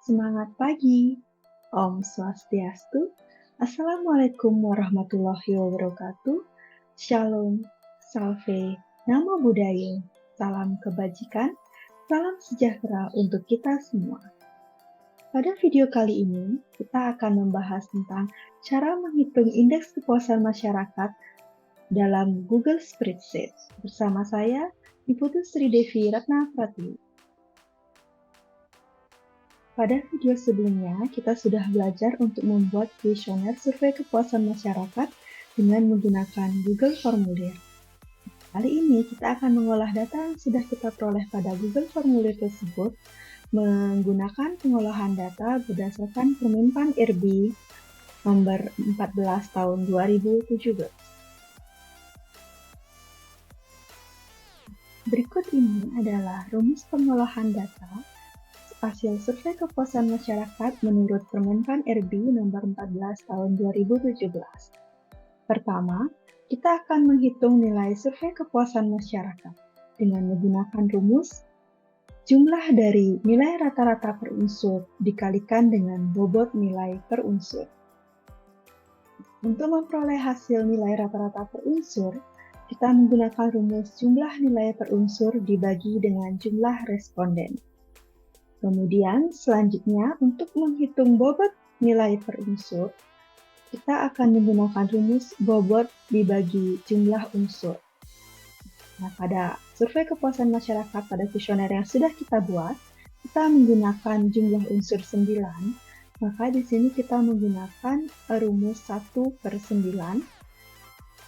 Semangat pagi, Om Swastiastu, Assalamualaikum warahmatullahi wabarakatuh, Shalom, Salve, Namo Buddhaya, salam kebajikan, salam sejahtera untuk kita semua. Pada video kali ini, kita akan membahas tentang cara menghitung indeks kepuasan masyarakat dalam Google Spreadsheet. Bersama saya, Ibu Sri Devi Ratna Pratiwi. Pada video sebelumnya, kita sudah belajar untuk membuat kuesioner survei kepuasan masyarakat dengan menggunakan Google Formulir. Kali ini kita akan mengolah data yang sudah kita peroleh pada Google Formulir tersebut menggunakan pengolahan data berdasarkan Permenpan RB nomor 14 tahun 2017. Berikut ini adalah rumus pengolahan data hasil survei kepuasan masyarakat menurut Permenpan RB nomor 14 tahun 2017. Pertama, kita akan menghitung nilai survei kepuasan masyarakat dengan menggunakan rumus jumlah dari nilai rata-rata per unsur dikalikan dengan bobot nilai per unsur. Untuk memperoleh hasil nilai rata-rata per unsur, kita menggunakan rumus jumlah nilai per unsur dibagi dengan jumlah responden. Kemudian selanjutnya untuk menghitung bobot nilai per unsur, kita akan menggunakan rumus bobot dibagi jumlah unsur. Nah, pada survei kepuasan masyarakat pada kuesioner yang sudah kita buat, kita menggunakan jumlah unsur 9, maka di sini kita menggunakan rumus 1/9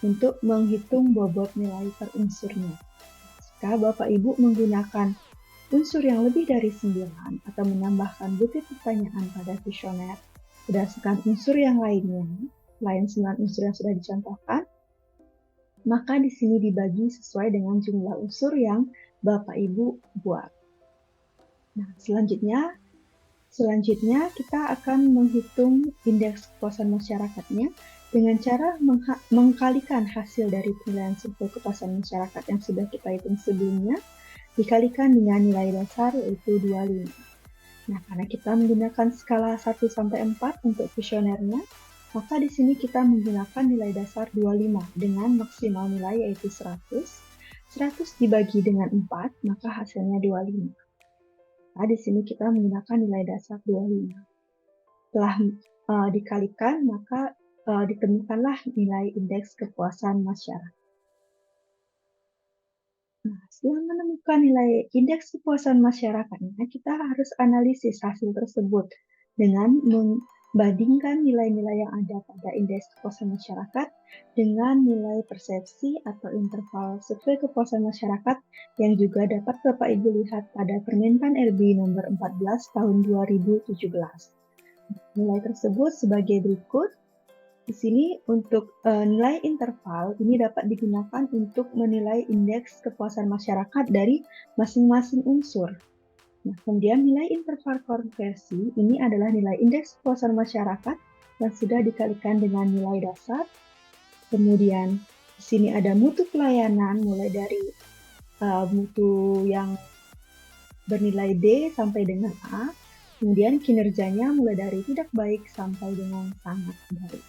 untuk menghitung bobot nilai per unsurnya. Jika Bapak Ibu menggunakan unsur yang lebih dari 9 atau menambahkan butir pertanyaan pada kuesioner berdasarkan unsur yang lainnya, lain 9 unsur yang sudah dicontohkan, maka di sini dibagi sesuai dengan jumlah unsur yang Bapak Ibu buat. Nah, selanjutnya kita akan menghitung indeks kepuasan masyarakatnya dengan cara mengkalikan hasil dari penilaian survei kepuasan masyarakat yang sudah kita hitung sebelumnya dikalikan dengan nilai dasar yaitu 25. Nah, karena kita menggunakan skala 1-4 untuk kuesionernya, maka di sini kita menggunakan nilai dasar 25 dengan maksimal nilai yaitu 100. 100 dibagi dengan 4, maka hasilnya 25. Nah, di sini kita menggunakan nilai dasar 25. Setelah dikalikan, maka ditemukanlah nilai indeks kepuasan masyarakat. Nah, setelah menemukan nilai indeks kepuasan masyarakatnya, kita harus analisis hasil tersebut dengan membandingkan nilai-nilai yang ada pada indeks kepuasan masyarakat dengan nilai persepsi atau interval survei kepuasan masyarakat yang juga dapat Bapak Ibu lihat pada Permenpan RB nomor 14 tahun 2017. Nilai tersebut sebagai berikut. Di sini untuk nilai interval ini dapat digunakan untuk menilai indeks kepuasan masyarakat dari masing-masing unsur. Nah, kemudian nilai interval konversi ini adalah nilai indeks kepuasan masyarakat yang sudah dikalikan dengan nilai dasar. Kemudian di sini ada mutu pelayanan mulai dari mutu yang bernilai D sampai dengan A. Kemudian kinerjanya mulai dari tidak baik sampai dengan sangat baik.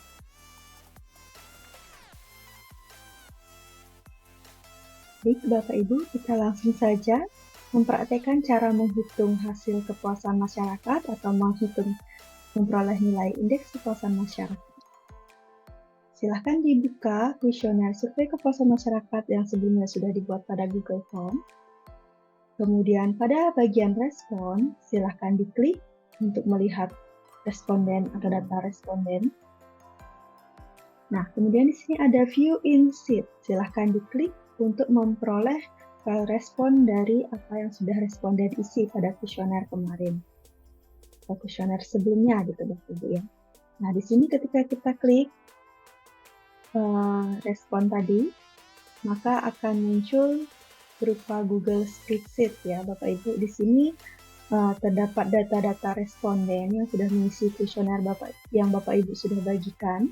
Baik Bapak Ibu, kita langsung saja mempraktekkan cara menghitung hasil kepuasan masyarakat atau memperoleh nilai indeks kepuasan masyarakat. Silahkan dibuka kuesioner survei kepuasan masyarakat yang sebelumnya sudah dibuat pada Google Form. Kemudian pada bagian respon, silahkan diklik untuk melihat responden atau data responden. Nah, kemudian di sini ada View in Sheet. Silahkan diklik untuk memperoleh file respon dari apa yang sudah responden isi pada kuesioner kemarin atau kuesioner sebelumnya gitu Bapak Ibu ya. Nah, di sini ketika kita klik respon tadi, maka akan muncul berupa Google Spreadsheet ya Bapak Ibu. Di sini terdapat data-data responden yang sudah mengisi kuesioner yang Bapak Ibu sudah bagikan.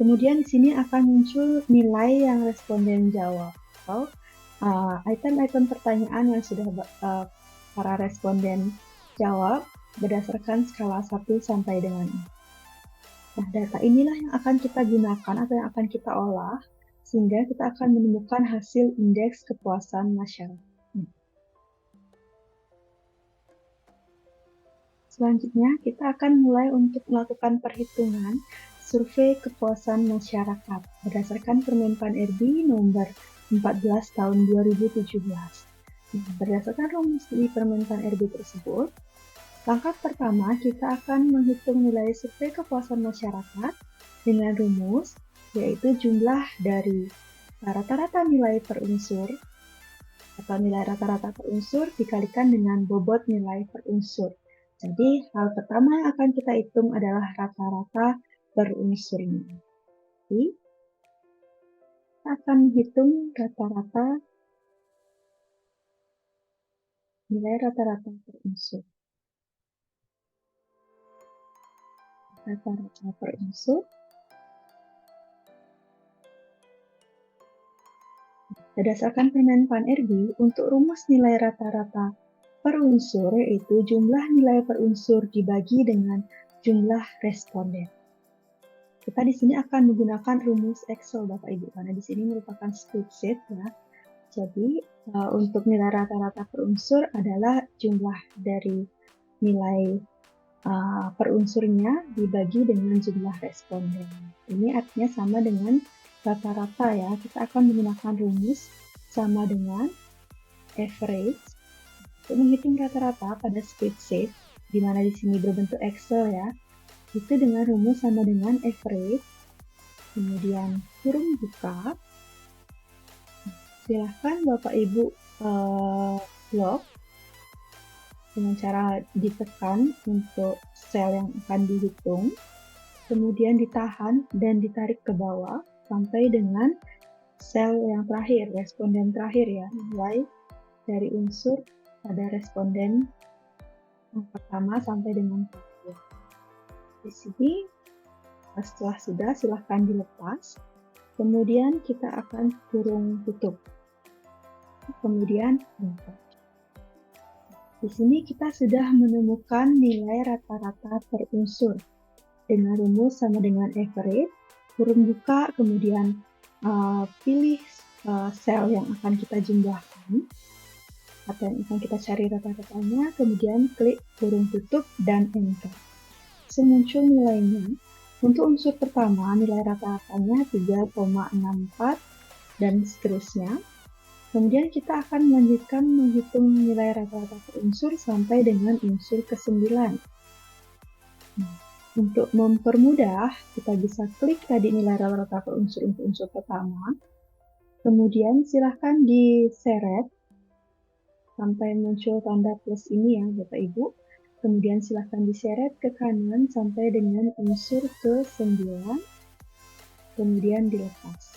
Kemudian di sini akan muncul nilai yang responden jawab atau item-item pertanyaan yang sudah para responden jawab berdasarkan skala 1 sampai dengan 4. Nah, data inilah yang akan kita gunakan atau yang akan kita olah sehingga kita akan menemukan hasil indeks kepuasan masyarakat. Selanjutnya, kita akan mulai untuk melakukan perhitungan survei kepuasan masyarakat berdasarkan Permenpan RB nomor 14 tahun 2017. Berdasarkan rumus di Permenpan RB tersebut, langkah pertama kita akan menghitung nilai survei kepuasan masyarakat dengan rumus yaitu jumlah dari rata-rata nilai per unsur atau nilai rata-rata per unsur dikalikan dengan bobot nilai per unsur. Jadi, hal pertama yang akan kita hitung adalah rata-rata per unsurnya. Jadi, kita akan menghitung nilai rata-rata per unsur. Rata-rata per unsur. Berdasarkan Permenpan RB, untuk rumus nilai rata-rata per unsur yaitu jumlah nilai per unsur dibagi dengan jumlah responden. Kita di sini akan menggunakan rumus Excel Bapak Ibu karena di sini merupakan spreadsheet ya. Jadi untuk nilai rata-rata per unsur adalah jumlah dari nilai per unsurnya dibagi dengan jumlah responden. Ini artinya sama dengan rata-rata ya. Kita akan menggunakan rumus sama dengan average untuk menghitung rata-rata pada spreadsheet di mana di sini berbentuk Excel ya. Itu dengan rumus sama dengan average, kemudian kurung buka. Silahkan Bapak Ibu lock dengan cara ditekan untuk sel yang akan dihitung, kemudian ditahan dan ditarik ke bawah sampai dengan sel yang terakhir, responden terakhir ya, nilai dari unsur pada responden yang pertama sampai dengan terakhir. Di sini setelah sudah silahkan dilepas, kemudian kita akan kurung tutup, kemudian enter. Di sini kita sudah menemukan nilai rata-rata per unsur dengan rumus sama dengan average, kurung buka, kemudian pilih sel yang akan kita jumlahkan atau yang akan kita cari rata-ratanya, kemudian klik kurung tutup dan enter. Muncul nilainya. Untuk unsur pertama, nilai rata-ratanya 3,64 dan seterusnya. Kemudian kita akan melanjutkan menghitung nilai rata-rata per unsur sampai dengan unsur ke-9. Untuk mempermudah, kita bisa klik tadi nilai rata-rata per unsur untuk unsur pertama. Kemudian silahkan diseret sampai muncul tanda plus ini ya Bapak Ibu. Kemudian silahkan diseret ke kanan sampai dengan unsur ke-9. Kemudian dilepas.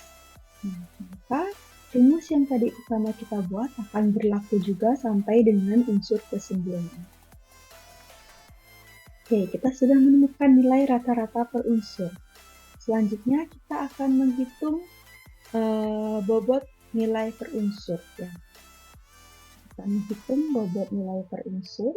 Maka rumus yang tadi pertama kita buat akan berlaku juga sampai dengan unsur ke-9. Oke, kita sudah menemukan nilai rata-rata per unsur. Selanjutnya kita akan menghitung bobot nilai per unsur. Ya. Kita menghitung bobot nilai per unsur.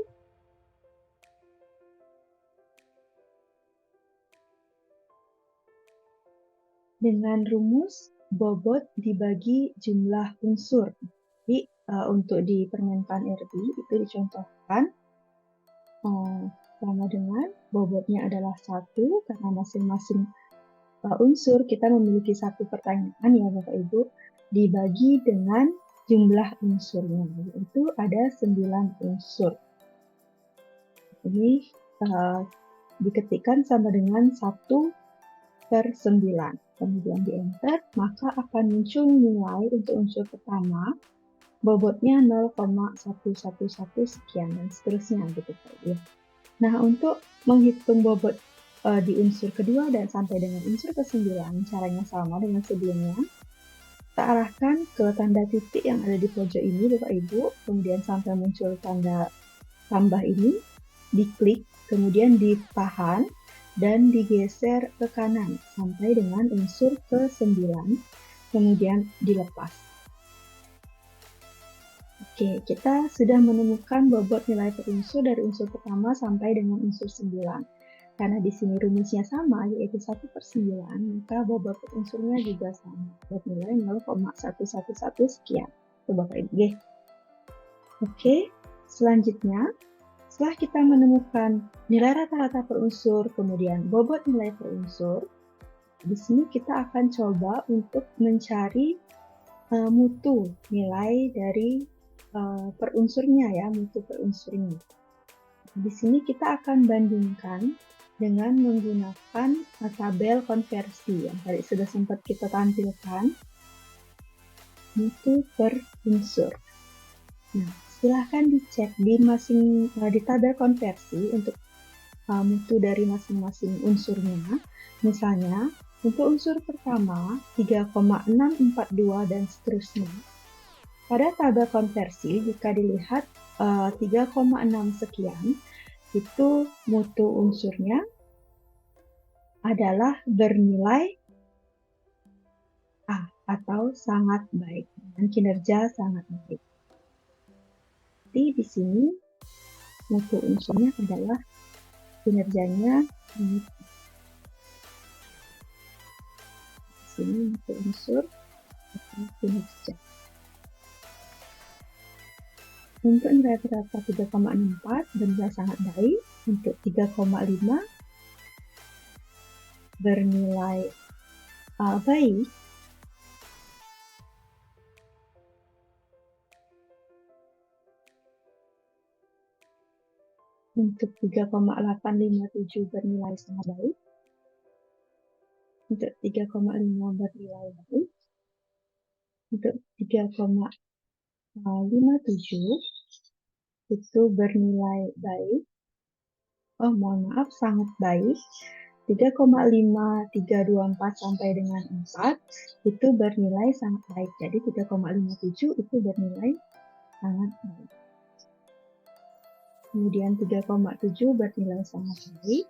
Dengan rumus bobot dibagi jumlah unsur. Jadi untuk di Permenpan RB itu dicontohkan sama dengan bobotnya adalah 1 karena masing-masing unsur kita memiliki satu pertanyaan ya Bapak Ibu, dibagi dengan jumlah unsurnya, yaitu ada 9 unsur. Ini diketikkan sama dengan 1/9. Kemudian di enter, maka akan muncul nilai untuk unsur pertama, bobotnya 0,111 sekian dan seterusnya gitu ya. Nah, untuk menghitung bobot di unsur kedua dan sampai dengan unsur ke-9, caranya sama dengan sebelumnya. Kita arahkan ke tanda titik yang ada di pojok ini Bapak Ibu, kemudian sampai muncul tanda tambah ini, diklik, kemudian ditahan, dan digeser ke kanan sampai dengan unsur ke-9, kemudian dilepas. Oke, kita sudah menemukan bobot nilai per unsur dari unsur pertama sampai dengan unsur 9. Karena di sini rumusnya sama, yaitu 1/9, maka bobot per unsurnya juga sama. Buat nilai 0,111 sekian. Itu Bapak Ibu. Oke, selanjutnya, setelah kita menemukan nilai rata-rata per unsur, kemudian bobot nilai per unsur, di sini kita akan coba untuk mencari mutu nilai dari per unsurnya ya, mutu per unsurnya. Di sini kita akan bandingkan dengan menggunakan tabel konversi yang tadi sudah sempat kita tampilkan, mutu per unsur. Nah, silahkan dicek di tabel konversi untuk mutu dari masing-masing unsurnya. Misalnya, untuk unsur pertama 3,642 dan seterusnya. Pada tabel konversi, jika dilihat 3,6 sekian, itu mutu unsurnya adalah bernilai A atau sangat baik, dengan kinerja sangat baik. Jadi di sini mutu unsurnya adalah kinerjanya sangat baik. Di sini mutu unsur atau kinerja. Untuk nilai rata-rata 3,64 bernilai sangat baik, untuk 3,5 bernilai baik, untuk 3,857 bernilai sangat baik, untuk 3,5 bernilai baik, untuk 3,57 itu bernilai baik, sangat baik, 3,5324 sampai dengan 4 itu bernilai sangat baik, jadi 3,57 itu bernilai sangat baik. Kemudian 3,7 bernilai sangat baik,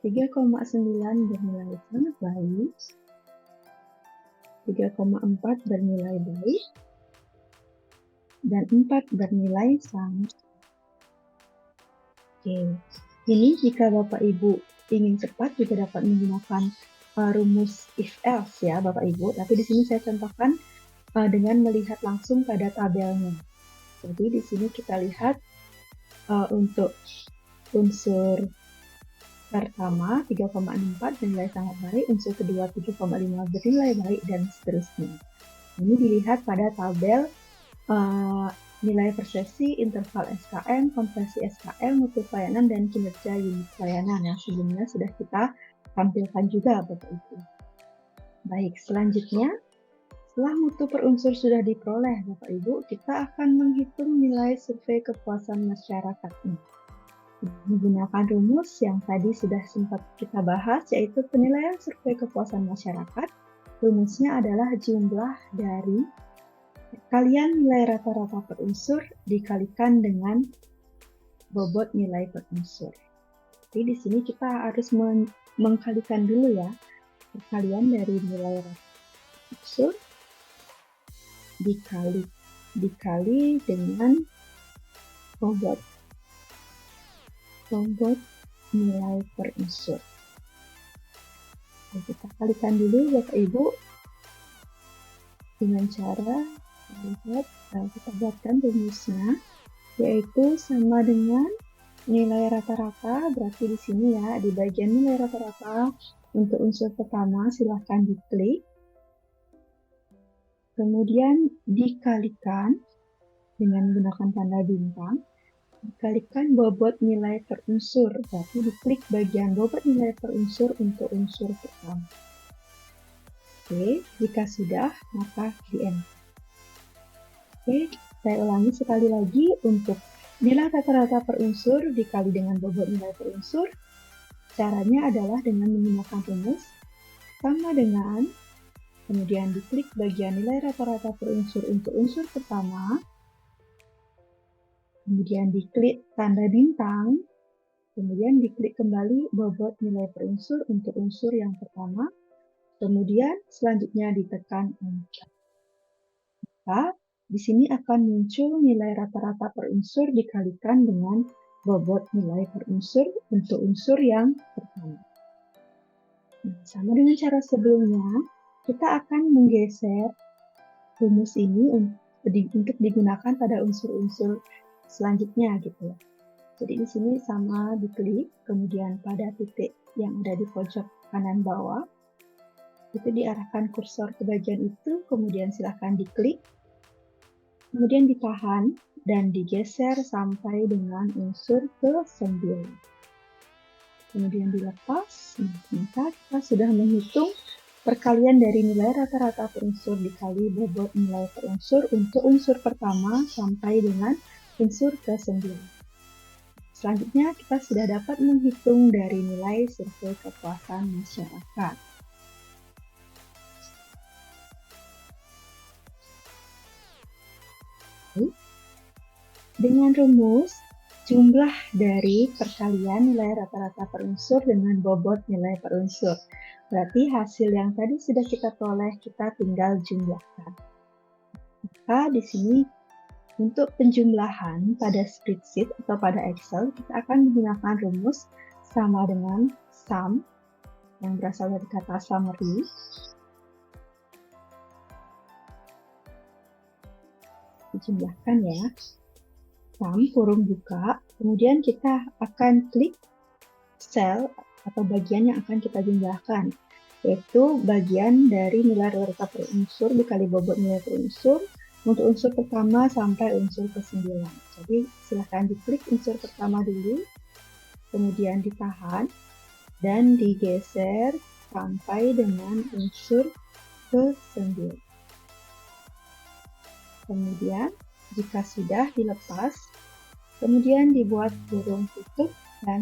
3,9 bernilai sangat baik, 3,4 bernilai baik, dan 4 bernilai sangat baik. Oke, ini jika Bapak Ibu ingin cepat juga dapat menggunakan rumus if else ya Bapak Ibu, tapi di sini saya contohkan dengan melihat langsung pada tabelnya. Jadi di sini kita lihat untuk unsur pertama 3,64 bernilai sangat baik, unsur kedua 7,5 bernilai baik, dan seterusnya. Ini dilihat pada tabel nilai per sesi, interval SKM, konversi SKM, mutu pelayanan, dan kinerja unit pelayanan yang sebelumnya sudah kita tampilkan juga Bapak Ibu. Baik, selanjutnya setelah mutu per unsur sudah diperoleh Bapak Ibu, kita akan menghitung nilai survei kepuasan masyarakatnya. Menggunakan rumus yang tadi sudah sempat kita bahas, yaitu penilaian survei kepuasan masyarakat. Rumusnya adalah jumlah dari kalian nilai rata-rata per unsur dikalikan dengan bobot nilai per unsur. Jadi di sini kita harus mengkalikan dulu ya, perkalian dari nilai rata-rata unsur dikali dengan bobot nilai per unsur. Jadi kita kalikan dulu Bapak Ibu dengan cara kita buatkan rumusnya, yaitu sama dengan nilai rata-rata. Berarti di sini ya, di bagian nilai rata-rata untuk unsur pertama silahkan diklik, kemudian dikalikan dengan menggunakan tanda bintang, dikalikan bobot nilai per unsur. Berarti diklik bagian bobot nilai per unsur untuk unsur pertama. Oke, jika sudah maka di-enter. Oke, saya ulangi sekali lagi, untuk nilai rata-rata per unsur dikali dengan bobot nilai per unsur. Caranya adalah dengan menggunakan rumus sama dengan, kemudian diklik bagian nilai rata-rata per unsur untuk unsur pertama, kemudian diklik tanda bintang, kemudian diklik kembali bobot nilai per unsur untuk unsur yang pertama, kemudian selanjutnya ditekan Enter. maka di sini akan muncul nilai rata-rata per unsur dikalikan dengan bobot nilai per unsur untuk unsur yang pertama. Nah, sama dengan cara sebelumnya, kita akan menggeser rumus ini untuk digunakan pada unsur-unsur selanjutnya gitu ya. Jadi di sini sama diklik, kemudian pada titik yang ada di pojok kanan bawah, itu diarahkan kursor ke bagian itu, kemudian silahkan diklik, kemudian ditahan dan digeser sampai dengan unsur ke-9. Kemudian dilepas, maka kita sudah menghitung perkalian dari nilai rata-rata per unsur dikali bobot nilai per unsur untuk unsur pertama sampai dengan unsur ke-9. Selanjutnya, kita sudah dapat menghitung dari nilai survei kepuasan masyarakat. Dengan rumus jumlah dari perkalian nilai rata-rata per unsur dengan bobot nilai per unsur. Berarti hasil yang tadi sudah kita peroleh, kita tinggal jumlahkan. Maka di sini untuk penjumlahan pada spreadsheet atau pada Excel, kita akan menggunakan rumus sama dengan sum yang berasal dari kata summary. Dijumlahkan ya. Sum kurung buka, kemudian kita akan klik sel atau bagian yang akan kita jumlahkan, yaitu bagian dari nilai rata-rata per unsur dikali bobot nilai per unsur untuk unsur pertama sampai unsur ke-9. Jadi silahkan diklik unsur pertama dulu, kemudian ditahan dan digeser sampai dengan unsur ke-9. Kemudian jika sudah dilepas, kemudian dibuat kurung tutup dan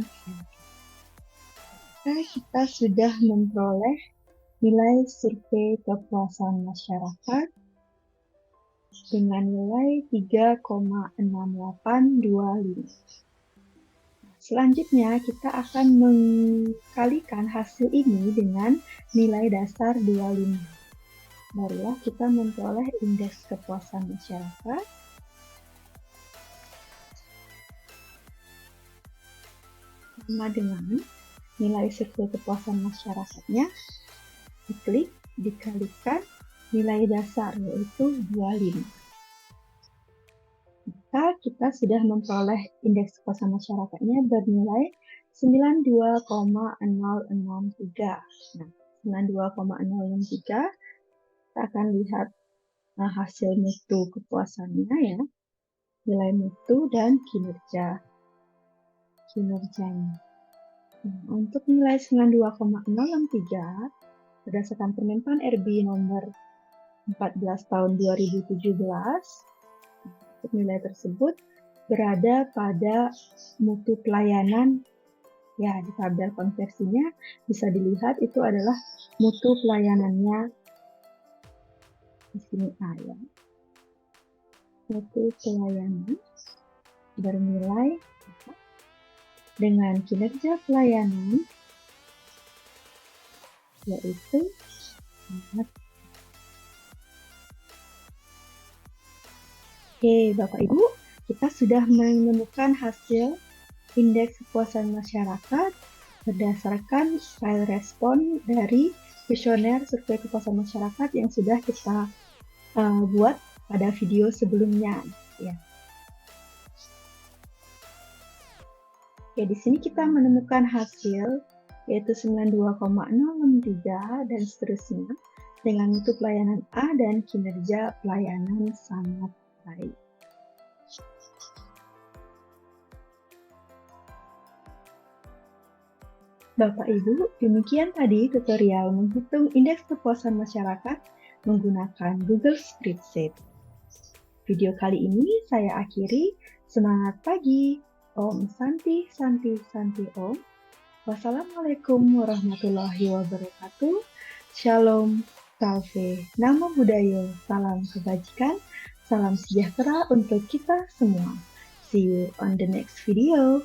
maka kita sudah memperoleh nilai survei kepuasan masyarakat dengan nilai 3,6825. Selanjutnya kita akan mengkalikan hasil ini dengan nilai dasar 25. Barulah kita memperoleh indeks kepuasan masyarakat. Sama dengan nilai survei kepuasan masyarakatnya, diklik, dikalikan nilai dasar, yaitu 25. Maka kita sudah memperoleh indeks kepuasan masyarakatnya bernilai 92,063. Nah, 92,063, kita akan lihat hasil mutu kepuasannya ya, nilai mutu dan kinerjanya. Nah, untuk nilai 92,063 berdasarkan Permenpan RB nomor 14 tahun 2017, untuk nilai tersebut berada pada mutu pelayanan. Ya, di tabel konversinya bisa dilihat itu adalah mutu pelayanannya di sini A ya. Mutu pelayanan bernilai dengan kinerja pelayanan yaitu Oke, Bapak Ibu, kita sudah menemukan hasil indeks kepuasan masyarakat berdasarkan file respon dari kuesioner survei kepuasan masyarakat yang sudah kita buat pada video sebelumnya. Ya. Oke, di sini kita menemukan hasil yaitu 92,063 dan seterusnya dengan mutu pelayanan A dan kinerja pelayanan sangat baik. Bapak Ibu, demikian tadi tutorial menghitung indeks kepuasan masyarakat menggunakan Google Spreadsheet. Video kali ini saya akhiri. Semangat pagi! Om Santi Santi Santi Om. Wassalamualaikum warahmatullahi wabarakatuh. Shalom, salve, namo buddhaya, salam kebajikan, salam sejahtera untuk kita semua. See you on the next video.